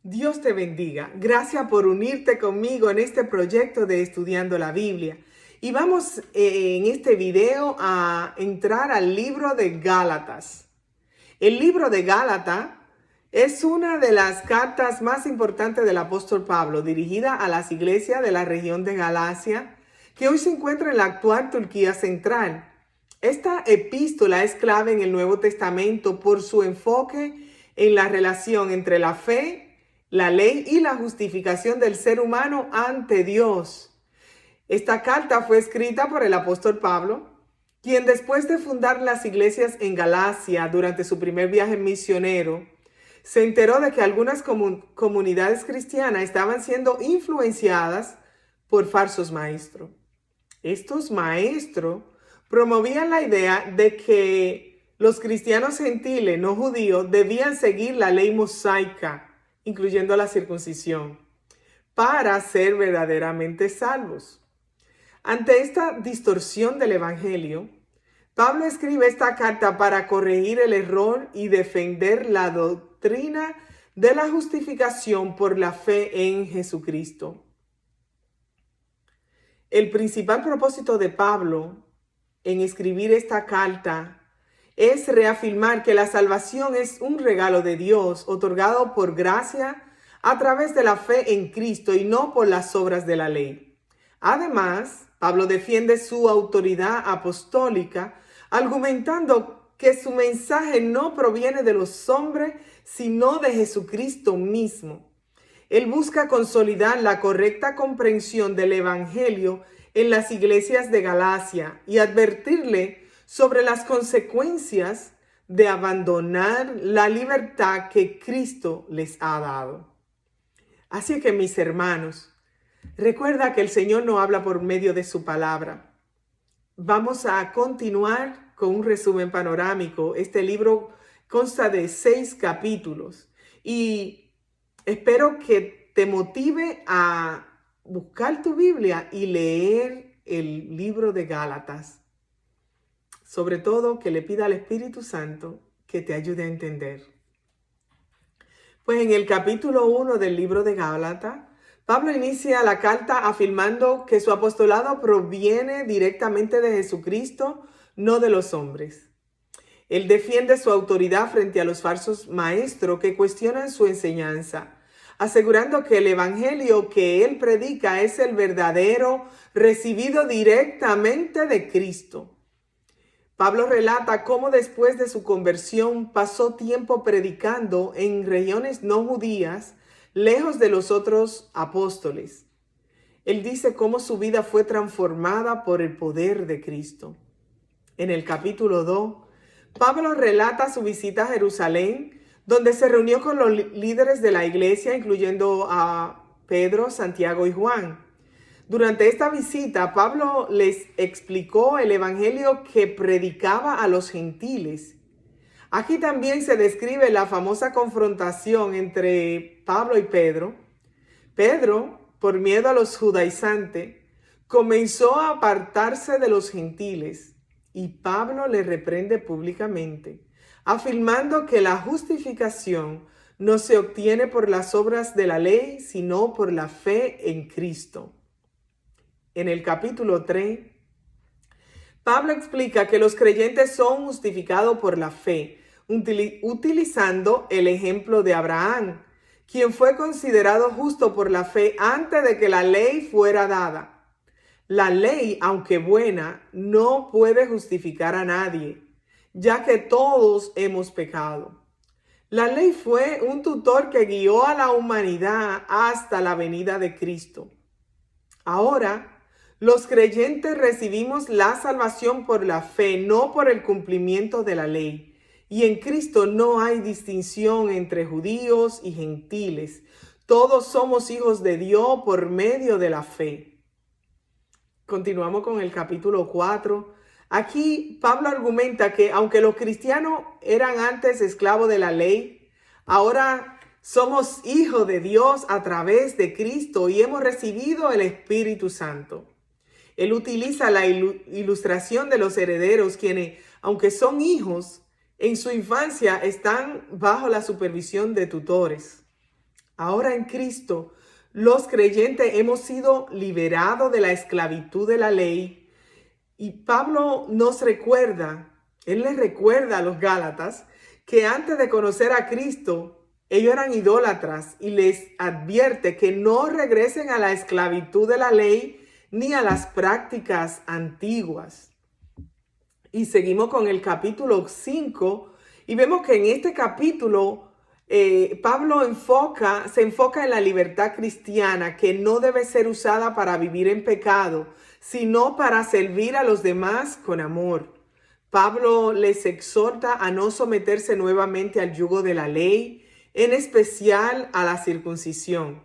Dios te bendiga. Gracias por unirte conmigo en este proyecto de Estudiando la Biblia. Y vamos en este video a entrar al libro de Gálatas. El libro de Gálatas es una de las cartas más importantes del apóstol Pablo, dirigida a las iglesias de la región de Galacia, que hoy se encuentra en la actual Turquía central. Esta epístola es clave en el Nuevo Testamento por su enfoque en la relación entre la fe, la ley y la justificación del ser humano ante Dios. Esta carta fue escrita por el apóstol Pablo, quien después de fundar las iglesias en Galacia durante su primer viaje misionero, se enteró de que algunas comunidades cristianas estaban siendo influenciadas por falsos maestros. Estos maestros promovían la idea de que los cristianos gentiles no judíos debían seguir la ley mosaica, incluyendo la circuncisión, para ser verdaderamente salvos. Ante esta distorsión del evangelio, Pablo escribe esta carta para corregir el error y defender la doctrina de la justificación por la fe en Jesucristo. El principal propósito de Pablo en escribir esta carta es reafirmar que la salvación es un regalo de Dios otorgado por gracia a través de la fe en Cristo y no por las obras de la ley. Además, Pablo defiende su autoridad apostólica, argumentando que su mensaje no proviene de los hombres, sino de Jesucristo mismo. Él busca consolidar la correcta comprensión del Evangelio en las iglesias de Galacia y advertirle sobre las consecuencias de abandonar la libertad que Cristo les ha dado. Así que, mis hermanos, recuerda que el Señor no habla por medio de su palabra. Vamos a continuar con un resumen panorámico. Este libro consta de 6 capítulos y espero que te motive a buscar tu Biblia y leer el libro de Gálatas. Sobre todo, que le pida al Espíritu Santo que te ayude a entender. Pues en el capítulo 1 del libro de Gálatas, Pablo inicia la carta afirmando que su apostolado proviene directamente de Jesucristo, no de los hombres. Él defiende su autoridad frente a los falsos maestros que cuestionan su enseñanza, asegurando que el evangelio que él predica es el verdadero, recibido directamente de Cristo. Pablo relata cómo después de su conversión pasó tiempo predicando en regiones no judías, lejos de los otros apóstoles. Él dice cómo su vida fue transformada por el poder de Cristo. En el capítulo 2, Pablo relata su visita a Jerusalén, donde se reunió con los líderes de la iglesia, incluyendo a Pedro, Santiago y Juan. Durante esta visita, Pablo les explicó el evangelio que predicaba a los gentiles. Aquí también se describe la famosa confrontación entre Pablo y Pedro. Pedro, por miedo a los judaizantes, comenzó a apartarse de los gentiles y Pablo le reprende públicamente, afirmando que la justificación no se obtiene por las obras de la ley, sino por la fe en Cristo. En el capítulo 3, Pablo explica que los creyentes son justificados por la fe, utilizando el ejemplo de Abraham, quien fue considerado justo por la fe antes de que la ley fuera dada. La ley, aunque buena, no puede justificar a nadie, ya que todos hemos pecado. La ley fue un tutor que guió a la humanidad hasta la venida de Cristo. Ahora, los creyentes recibimos la salvación por la fe, no por el cumplimiento de la ley. Y en Cristo no hay distinción entre judíos y gentiles. Todos somos hijos de Dios por medio de la fe. Continuamos con el capítulo 4. Aquí Pablo argumenta que aunque los cristianos eran antes esclavos de la ley, ahora somos hijos de Dios a través de Cristo y hemos recibido el Espíritu Santo. Él utiliza la ilustración de los herederos, quienes, aunque son hijos, en su infancia están bajo la supervisión de tutores. Ahora en Cristo, los creyentes hemos sido liberados de la esclavitud de la ley. Y Pablo nos recuerda, él les recuerda a los Gálatas, que antes de conocer a Cristo, ellos eran idólatras y les advierte que no regresen a la esclavitud de la ley ni a las prácticas antiguas. Y seguimos con el capítulo 5 y vemos que en este capítulo Pablo se enfoca en la libertad cristiana, que no debe ser usada para vivir en pecado, sino para servir a los demás con amor. Pablo les exhorta a no someterse nuevamente al yugo de la ley, en especial a la circuncisión.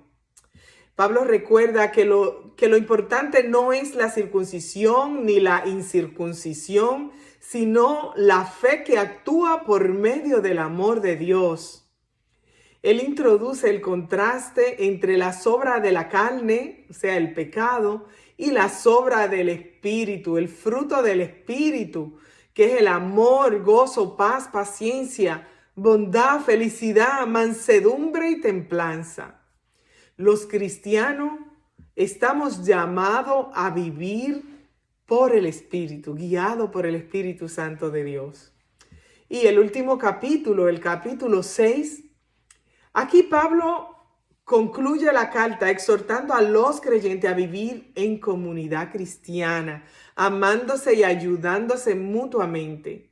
Pablo recuerda que lo importante no es la circuncisión ni la incircuncisión, sino la fe que actúa por medio del amor de Dios. Él introduce el contraste entre la obra de la carne, o sea, el pecado, y la obra del Espíritu, el fruto del Espíritu, que es el amor, gozo, paz, paciencia, bondad, felicidad, mansedumbre y templanza. Los cristianos estamos llamados a vivir por el Espíritu, guiados por el Espíritu Santo de Dios. Y el último capítulo, el capítulo 6, aquí Pablo concluye la carta exhortando a los creyentes a vivir en comunidad cristiana, amándose y ayudándose mutuamente.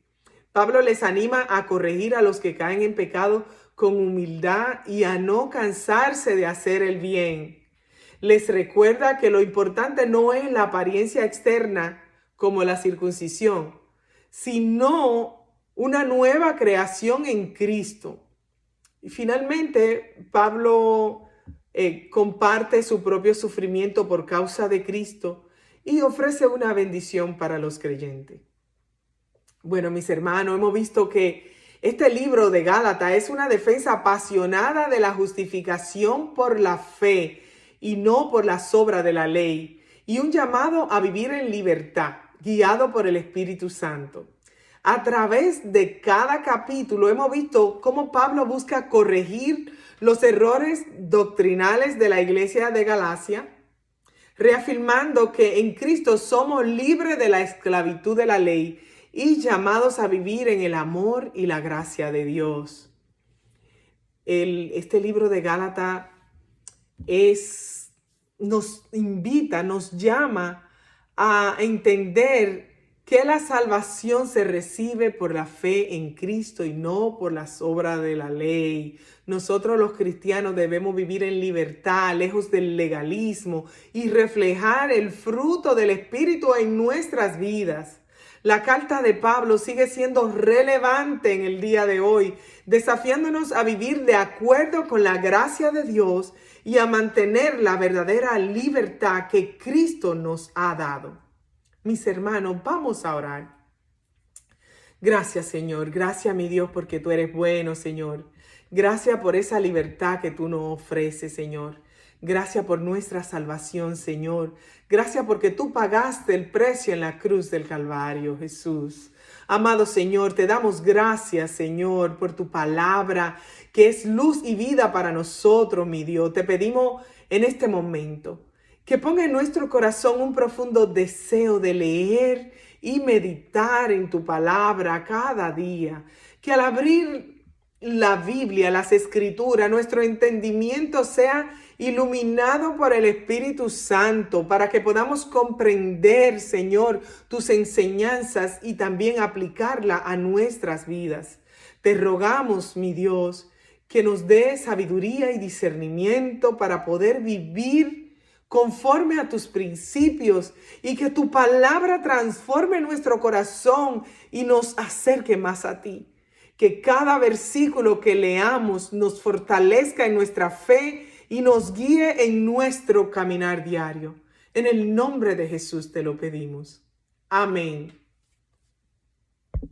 Pablo les anima a corregir a los que caen en pecado con humildad y a no cansarse de hacer el bien. Les recuerda que lo importante no es la apariencia externa como la circuncisión, sino una nueva creación en Cristo. Y finalmente, Pablo comparte su propio sufrimiento por causa de Cristo y ofrece una bendición para los creyentes. Bueno, mis hermanos, hemos visto que este libro de Gálatas es una defensa apasionada de la justificación por la fe y no por las obras de la ley, y un llamado a vivir en libertad, guiado por el Espíritu Santo. A través de cada capítulo hemos visto cómo Pablo busca corregir los errores doctrinales de la iglesia de Galacia, reafirmando que en Cristo somos libres de la esclavitud de la ley y llamados a vivir en el amor y la gracia de Dios. Este libro de Gálatas nos invita, nos llama a entender que la salvación se recibe por la fe en Cristo y no por las obras de la ley. Nosotros los cristianos debemos vivir en libertad, lejos del legalismo y reflejar el fruto del Espíritu en nuestras vidas. La carta de Pablo sigue siendo relevante en el día de hoy, desafiándonos a vivir de acuerdo con la gracia de Dios y a mantener la verdadera libertad que Cristo nos ha dado. Mis hermanos, vamos a orar. Gracias, Señor. Gracias, mi Dios, porque tú eres bueno, Señor. Gracias por esa libertad que tú nos ofreces, Señor. Gracias por nuestra salvación, Señor. Gracias porque tú pagaste el precio en la cruz del Calvario, Jesús. Amado Señor, te damos gracias, Señor, por tu palabra, que es luz y vida para nosotros, mi Dios. Te pedimos en este momento que ponga en nuestro corazón un profundo deseo de leer y meditar en tu palabra cada día. Que al abrir la Biblia, las Escrituras, nuestro entendimiento sea iluminado por el Espíritu Santo para que podamos comprender, Señor, tus enseñanzas y también aplicarla a nuestras vidas. Te rogamos, mi Dios, que nos dé sabiduría y discernimiento para poder vivir conforme a tus principios y que tu palabra transforme nuestro corazón y nos acerque más a ti. Que cada versículo que leamos nos fortalezca en nuestra fe y nos guíe en nuestro caminar diario. En el nombre de Jesús te lo pedimos. Amén